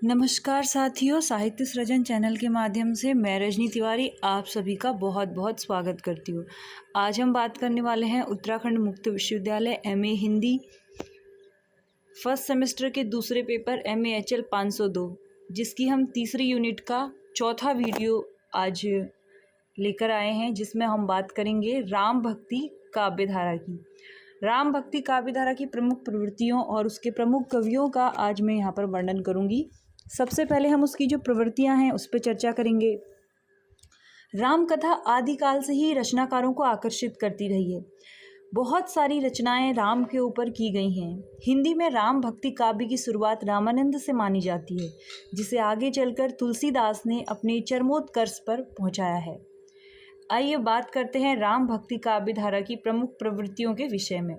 नमस्कार साथियों, साहित्य सृजन चैनल के माध्यम से मैं रजनी तिवारी आप सभी का बहुत बहुत स्वागत करती हूँ। आज हम बात करने वाले हैं उत्तराखंड मुक्त विश्वविद्यालय एमए हिंदी फर्स्ट सेमेस्टर के दूसरे पेपर MEHL 502, जिसकी हम तीसरी यूनिट का चौथा वीडियो आज लेकर आए हैं, जिसमें हम बात करेंगे राम भक्ति काव्यधारा की। राम भक्ति काव्यधारा की प्रमुख प्रवृत्तियों और उसके प्रमुख कवियों का आज मैं यहाँ पर वर्णन करूँगी। सबसे पहले हम उसकी जो प्रवृत्तियां हैं उस पर चर्चा करेंगे। राम कथा आदिकाल से ही रचनाकारों को आकर्षित करती रही है। बहुत सारी रचनाएं राम के ऊपर की गई हैं। हिंदी में राम भक्ति काव्य की शुरुआत रामानंद से मानी जाती है, जिसे आगे चलकर तुलसीदास ने अपने चरमोत्कर्ष पर पहुंचाया है। आइए बात करते हैं राम भक्ति काव्य धारा की प्रमुख प्रवृत्तियों के विषय में।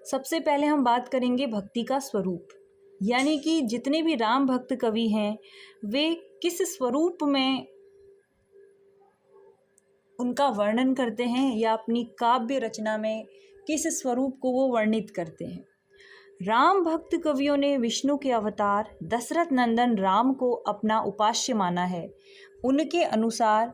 सबसे पहले हम बात करेंगे भक्ति का स्वरूप, यानी कि जितने भी राम भक्त कवि हैं वे किस स्वरूप में उनका वर्णन करते हैं या अपनी काव्य रचना में किस स्वरूप को वो वर्णित करते हैं। राम भक्त कवियों ने विष्णु के अवतार दशरथ नंदन राम को अपना उपास्य माना है। उनके अनुसार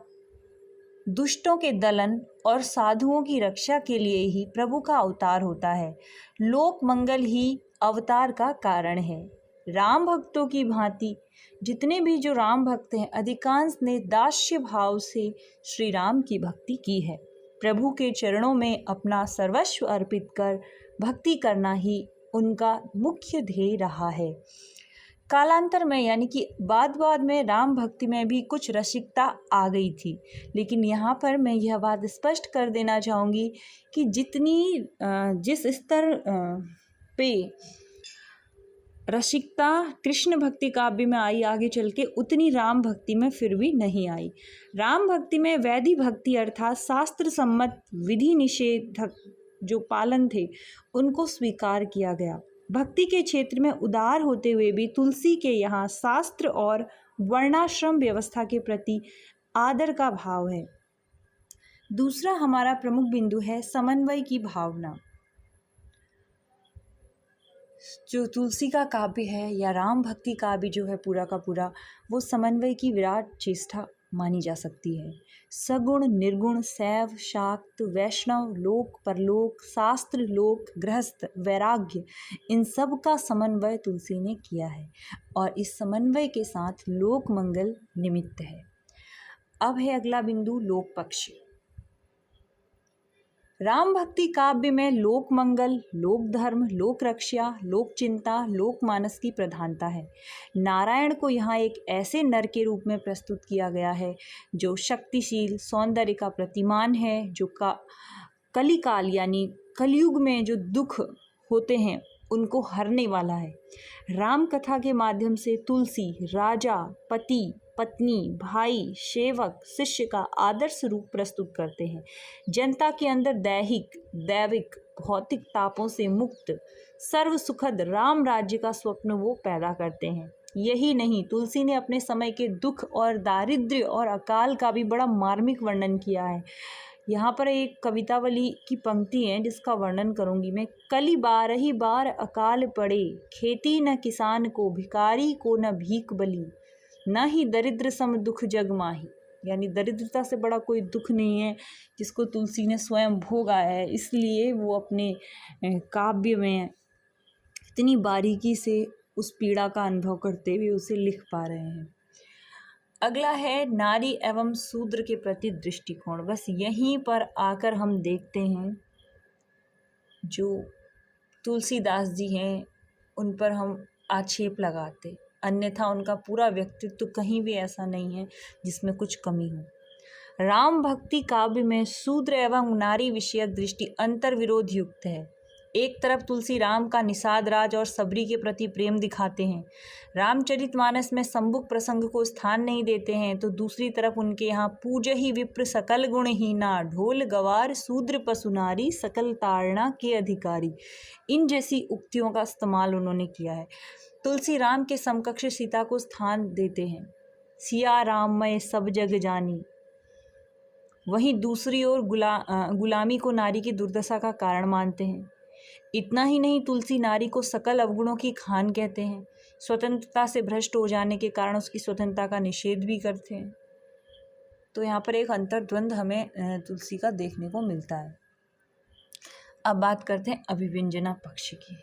दुष्टों के दलन और साधुओं की रक्षा के लिए ही प्रभु का अवतार होता है। लोक मंगल ही अवतार का कारण है। राम भक्तों की भांति जितने भी जो राम भक्त हैं, अधिकांश ने दास्य भाव से श्री राम की भक्ति की है। प्रभु के चरणों में अपना सर्वस्व अर्पित कर भक्ति करना ही उनका मुख्य ध्येय रहा है। कालांतर में यानी कि बाद में राम भक्ति में भी कुछ रसिकता आ गई थी, लेकिन यहाँ पर मैं यह बात स्पष्ट कर देना चाहूँगी कि जिस स्तर पे रसिकता कृष्ण भक्ति काव्य में आई, आगे चल के उतनी राम भक्ति में फिर भी नहीं आई। राम भक्ति में वैधि भक्ति अर्थात शास्त्र सम्मत विधि निषेधक जो पालन थे उनको स्वीकार किया गया। भक्ति के क्षेत्र में उदार होते हुए भी तुलसी के यहाँ शास्त्र और वर्णाश्रम व्यवस्था के प्रति आदर का भाव है। दूसरा हमारा प्रमुख बिंदु है समन्वय की भावना। जो तुलसी का काव्य है या राम भक्ति काव्य जो है पूरा का पूरा, वो समन्वय की विराट चेष्टा मानी जा सकती है। सगुण निर्गुण शैव शाक्त वैष्णव लोक परलोक शास्त्र लोक गृहस्थ वैराग्य, इन सब का समन्वय तुलसी ने किया है और इस समन्वय के साथ लोक मंगल निमित्त है। अब है अगला बिंदु लोक पक्ष। राम भक्ति काव्य में लोक मंगल लोक धर्म लोक रक्षा लोक चिंता लोक मानस की प्रधानता है। नारायण को यहाँ एक ऐसे नर के रूप में प्रस्तुत किया गया है जो शक्तिशील सौंदर्य का प्रतिमान है, जो कलिकाल यानी कलयुग में जो दुख होते हैं उनको हरने वाला है। राम कथा के माध्यम से तुलसी राजा पति पत्नी भाई सेवक शिष्य का आदर्श रूप प्रस्तुत करते हैं। जनता के अंदर दैहिक दैविक भौतिक तापों से मुक्त सर्व सुखद राम राज्य का स्वप्न वो पैदा करते हैं। यही नहीं, तुलसी ने अपने समय के दुख और दारिद्र्य और अकाल का भी बड़ा मार्मिक वर्णन किया है। यहाँ पर एक कवितावली की पंक्ति है जिसका वर्णन करूँगी मैं। कली 12 बार अकाल पड़े, खेती न किसान को भिकारी को न भीख बली, न ही दरिद्र सम दुख जग माही। यानी दरिद्रता से बड़ा कोई दुख नहीं है जिसको तुलसी ने स्वयं भोगा है, इसलिए वो अपने काव्य में इतनी बारीकी से उस पीड़ा का अनुभव करते हुए उसे लिख पा रहे हैं। अगला है नारी एवं शूद्र के प्रति दृष्टिकोण। बस यहीं पर आकर हम देखते हैं जो तुलसीदास जी हैं उन पर हम आक्षेप लगाते, अन्यथा उनका पूरा व्यक्तित्व कहीं भी ऐसा नहीं है जिसमें कुछ कमी हो। राम भक्ति काव्य में शूद्र एवं नारी विषयक दृष्टि अंतर विरोध युक्त है। एक तरफ तुलसी राम का निषाद राज और सबरी के प्रति प्रेम दिखाते हैं, रामचरितमानस में संबुक प्रसंग को स्थान नहीं देते हैं, तो दूसरी तरफ उनके यहाँ पूजहि विप्र सकल गुणहीना ढोल गवार शूद्र पशु नारी सकल ताड़ना के अधिकारी, इन जैसी उक्तियों का इस्तेमाल उन्होंने किया है। तुलसी राम के समकक्ष सीता को स्थान देते हैं, सिया राम मैं सब जग जानी। वहीं दूसरी ओर गुलामी को नारी की दुर्दशा का कारण मानते हैं। इतना ही नहीं, तुलसी नारी को सकल अवगुणों की खान कहते हैं। स्वतंत्रता से भ्रष्ट हो जाने के कारण उसकी स्वतंत्रता का निषेध भी करते हैं। तो यहाँ पर एक अंतर्द्वंद हमें तुलसी का देखने को मिलता है। अब बात करते हैं अभिव्यंजना पक्ष की।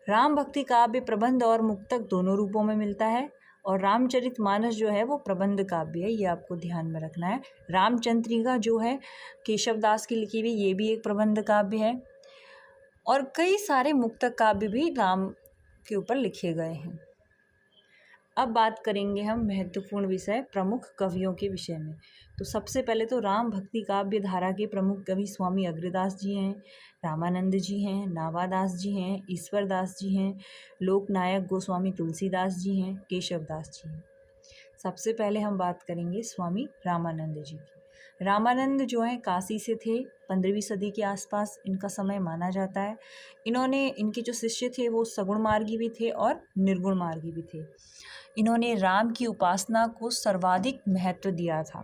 राम भक्ति काव्य प्रबंध और मुक्तक दोनों रूपों में मिलता है, और रामचरितमानस जो है वो प्रबंध काव्य है, ये आपको ध्यान में रखना है। रामचंद्रिका जो है केशव दास की लिखी हुई, ये भी एक प्रबंध काव्य है, और कई सारे मुक्तक काव्य भी राम के ऊपर लिखे गए हैं। अब बात करेंगे हम महत्वपूर्ण विषय प्रमुख कवियों के विषय में। तो सबसे पहले तो राम भक्ति काव्य धारा के प्रमुख कवि स्वामी अग्रदास जी हैं, रामानंद जी हैं, नावादास जी हैं, ईश्वरदास जी हैं, लोकनायक गोस्वामी तुलसीदास जी हैं, केशवदास जी हैं। सबसे पहले हम बात करेंगे स्वामी रामानंद जी की। रामानंद जो हैं काशी से थे, 15वीं सदी के आसपास इनका समय माना जाता है। इनके जो शिष्य थे वो सगुण मार्गी भी थे और निर्गुण मार्गी भी थे। इन्होंने राम की उपासना को सर्वाधिक महत्व दिया था।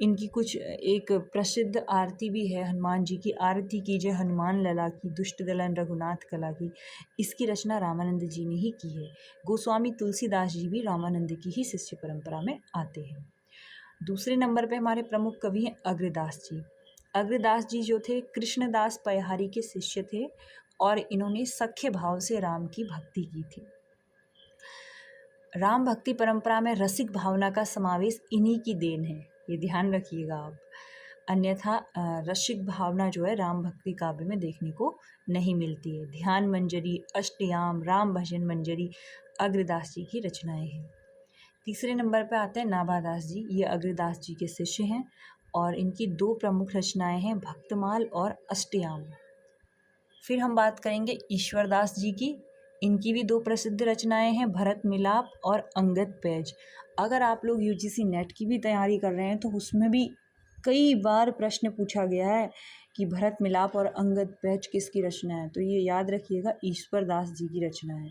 इनकी कुछ एक प्रसिद्ध आरती भी है, हनुमान जी की आरती कीजिए हनुमान लला की, दुष्ट दलन रघुनाथ कला की। इसकी रचना रामानंद जी ने ही की है। गोस्वामी तुलसीदास जी भी रामानंद की ही शिष्य परंपरा में आते हैं। दूसरे नंबर पे हमारे प्रमुख कवि हैं अग्रदास जी। अग्रदास जी जो थे कृष्णदास पयहारी के शिष्य थे, और इन्होंने सख्य भाव से राम की भक्ति की थी। राम भक्ति परंपरा में रसिक भावना का समावेश इन्हीं की देन है, ये ध्यान रखिएगा आप। अन्यथा रसिक भावना जो है राम भक्ति काव्य में देखने को नहीं मिलती है। ध्यान मंजरी, अष्टयाम, राम भजन मंजरी अग्रदास जी की रचनाएं हैं। तीसरे नंबर पर आते हैं नाभादास जी। ये अग्रदास जी के शिष्य हैं, और इनकी दो प्रमुख रचनाएं हैं, भक्तमाल और अष्टयाम। फिर हम बात करेंगे ईश्वरदास जी की। इनकी भी दो प्रसिद्ध रचनाएं हैं, भरत मिलाप और अंगद पैज। अगर आप लोग यूजीसी नेट की भी तैयारी कर रहे हैं तो उसमें भी कई बार प्रश्न पूछा गया है कि भरत मिलाप और अंगद पैज किसकी रचना है, तो ये याद रखिएगा ईश्वरदास जी की रचना है।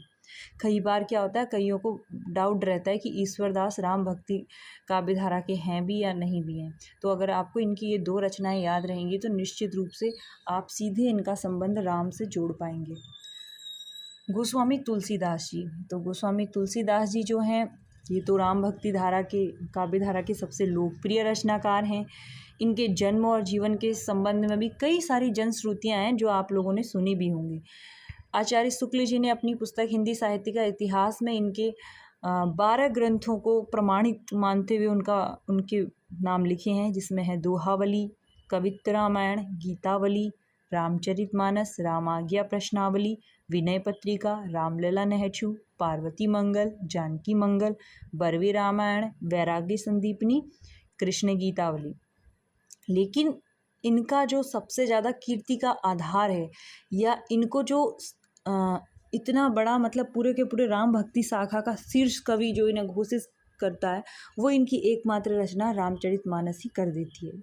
कई बार क्या होता है, कईयों को डाउट रहता है कि ईश्वरदास राम भक्ति काव्य धारा के हैं भी या नहीं भी हैं। तो अगर आपको इनकी ये दो रचनाएं याद रहेंगी तो निश्चित रूप से आप सीधे इनका संबंध राम से जोड़ पाएंगे। गोस्वामी तुलसीदास जी। तो गोस्वामी तुलसीदास जी जो हैं ये तो राम भक्ति धारा के काव्य धारा के सबसे लोकप्रिय रचनाकार हैं। इनके जन्म और जीवन के संबंध में भी कई सारी जनश्रुतियाँ हैं जो आप लोगों ने सुनी भी होंगी। आचार्य शुक्ल जी ने अपनी पुस्तक हिंदी साहित्य का इतिहास में इनके 12 ग्रंथों को प्रमाणित मानते हुए उनके नाम लिखे हैं, जिसमें है दोहावली, कवित्त रामायण, गीतावली, रामचरितमानस, रामाज्ञा प्रश्नावली, विनय पत्रिका, रामलला नहचु, पार्वती मंगल, जानकी मंगल, बरवे रामायण, वैराग्य संदीपनी, कृष्ण गीतावली। लेकिन इनका जो सबसे ज़्यादा कीर्ति का आधार है, या इनको जो इतना बड़ा मतलब पूरे के पूरे राम भक्ति शाखा का शीर्ष कवि जो इन्हें घोषित करता है, वो इनकी एकमात्र रचना रामचरितमानस ही कर देती है।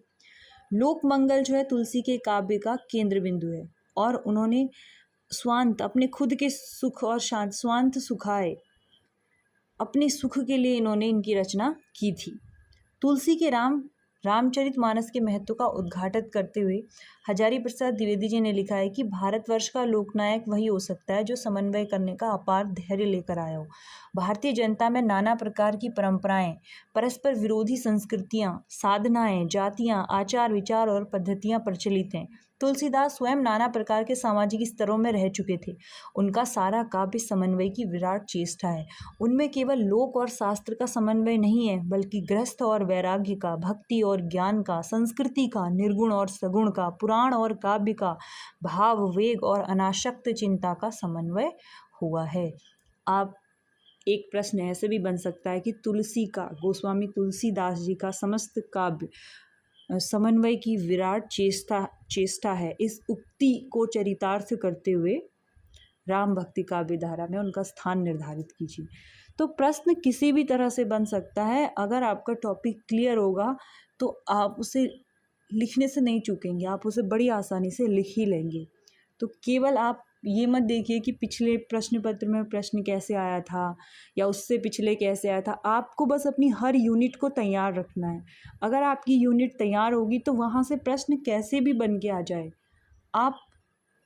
लोकमंगल जो है तुलसी के काव्य का केंद्र बिंदु है, और उन्होंने स्वांत अपने खुद के सुख और शांत स्वांत सुखाए अपने सुख के लिए इन्होंने इनकी रचना की थी। तुलसी के रामचरितमानस के महत्व का उद्घाटन करते हुए हजारी प्रसाद द्विवेदी जी ने लिखा है कि भारतवर्ष का लोकनायक वही हो सकता है जो समन्वय करने का अपार धैर्य लेकर आया हो। भारतीय जनता में नाना प्रकार की परंपराएं, परस्पर विरोधी संस्कृतियां, साधनाएं, जातियां, आचार विचार और पद्धतियां प्रचलित हैं। तुलसीदास स्वयं नाना प्रकार के सामाजिक स्तरों में रह चुके थे। उनका सारा काव्य समन्वय की विराट चेष्टा है। उनमें केवल लोक और शास्त्र का समन्वय नहीं है, बल्कि गृहस्थ और वैराग्य का, भक्ति और ज्ञान का, संस्कृति का, निर्गुण और सगुण का, पुराण और काव्य का, भाव वेग और अनासक्त चिंता का समन्वय हुआ है। आप एक प्रश्न ऐसे भी बन सकता है कि तुलसी का, गोस्वामी तुलसीदास जी का समस्त काव्य समन्वय की विराट चेष्टा है, इस उक्ति को चरितार्थ करते हुए राम भक्ति काव्य धारा में उनका स्थान निर्धारित कीजिए। तो प्रश्न किसी भी तरह से बन सकता है। अगर आपका टॉपिक क्लियर होगा तो आप उसे लिखने से नहीं चूकेंगे, आप उसे बड़ी आसानी से लिख ही लेंगे। तो केवल आप ये मत देखिए कि पिछले प्रश्न पत्र में प्रश्न कैसे आया था या उससे पिछले कैसे आया था। आपको बस अपनी हर यूनिट को तैयार रखना है। अगर आपकी यूनिट तैयार होगी तो वहाँ से प्रश्न कैसे भी बन के आ जाए, आप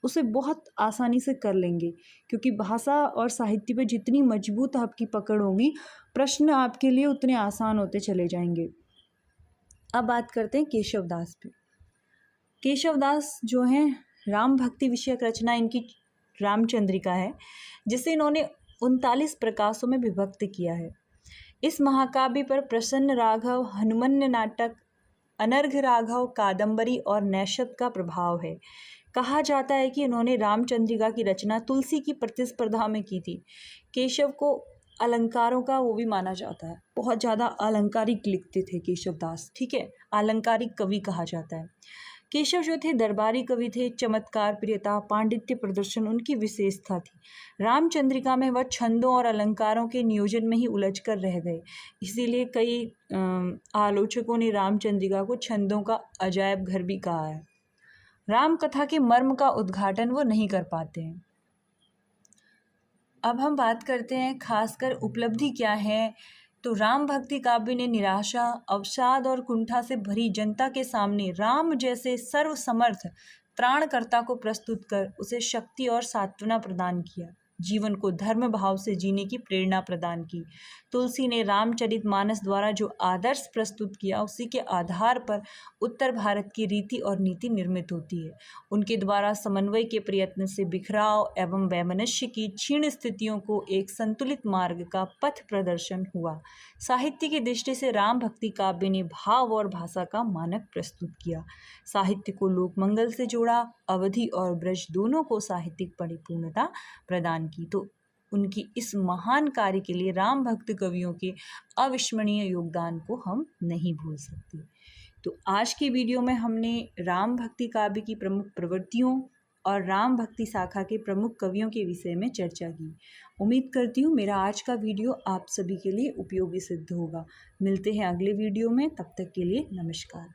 उसे बहुत आसानी से कर लेंगे, क्योंकि भाषा और साहित्य पे जितनी मजबूत आपकी पकड़ होगी, प्रश्न आपके लिए उतने आसान होते चले जाएंगे। अब बात करते हैं केशवदास पे। केशवदास जो हैं, राम भक्ति विषयक रचना इनकी रामचंद्रिका है, जिसे इन्होंने 39 प्रकाशों में विभक्त किया है। इस महाकाव्य पर प्रसन्न राघव, हनुमन्य नाटक, अनर्घ राघव, कादंबरी और नैषध का प्रभाव है। कहा जाता है कि इन्होंने रामचंद्रिका की रचना तुलसी की प्रतिस्पर्धा में की थी। केशव को अलंकारों का वो भी माना जाता है, बहुत ज़्यादा अलंकारिक लिखते थे केशवदास, ठीक है, अलंकारिक कवि कहा जाता है। केशव जो थे दरबारी कवि थे, चमत्कार प्रियता, पांडित्य प्रदर्शन उनकी विशेषता थी। रामचंद्रिका में वह छंदों और अलंकारों के नियोजन में ही उलझ कर रह गए, इसीलिए कई आलोचकों ने रामचंद्रिका को छंदों का अजायब घर भी कहा है। राम कथा के मर्म का उद्घाटन वो नहीं कर पाते हैं। अब हम बात करते हैं खासकर उपलब्धि क्या है। तो राम भक्ति काव्य ने निराशा, अवसाद और कुंठा से भरी जनता के सामने राम जैसे सर्वसमर्थ त्राणकर्ता को प्रस्तुत कर उसे शक्ति और सांत्वना प्रदान किया, जीवन को धर्म भाव से जीने की प्रेरणा प्रदान की। तुलसी ने रामचरितमानस द्वारा जो आदर्श प्रस्तुत किया, उसी के आधार पर उत्तर भारत की रीति और नीति निर्मित होती है। उनके द्वारा समन्वय के प्रयत्न से बिखराव एवं वैमनस्य की क्षीण स्थितियों को एक संतुलित मार्ग का पथ प्रदर्शन हुआ। साहित्य की दृष्टि से राम भक्ति काव्य ने भाव और भाषा का मानक प्रस्तुत किया, साहित्य को लोकमंगल से जोड़ा, अवधि और ब्रज दोनों को साहित्यिक परिपूर्णता प्रदान की। तो उनकी इस महान कार्य के लिए राम भक्त कवियों के अविस्मरणीय योगदान को हम नहीं भूल सकते। तो आज की वीडियो में हमने राम भक्ति काव्य की प्रमुख प्रवृत्तियों और राम भक्ति शाखा के प्रमुख कवियों के विषय में चर्चा की। उम्मीद करती हूँ मेरा आज का वीडियो आप सभी के लिए उपयोगी सिद्ध होगा। मिलते हैं अगले वीडियो में, तब तक के लिए नमस्कार।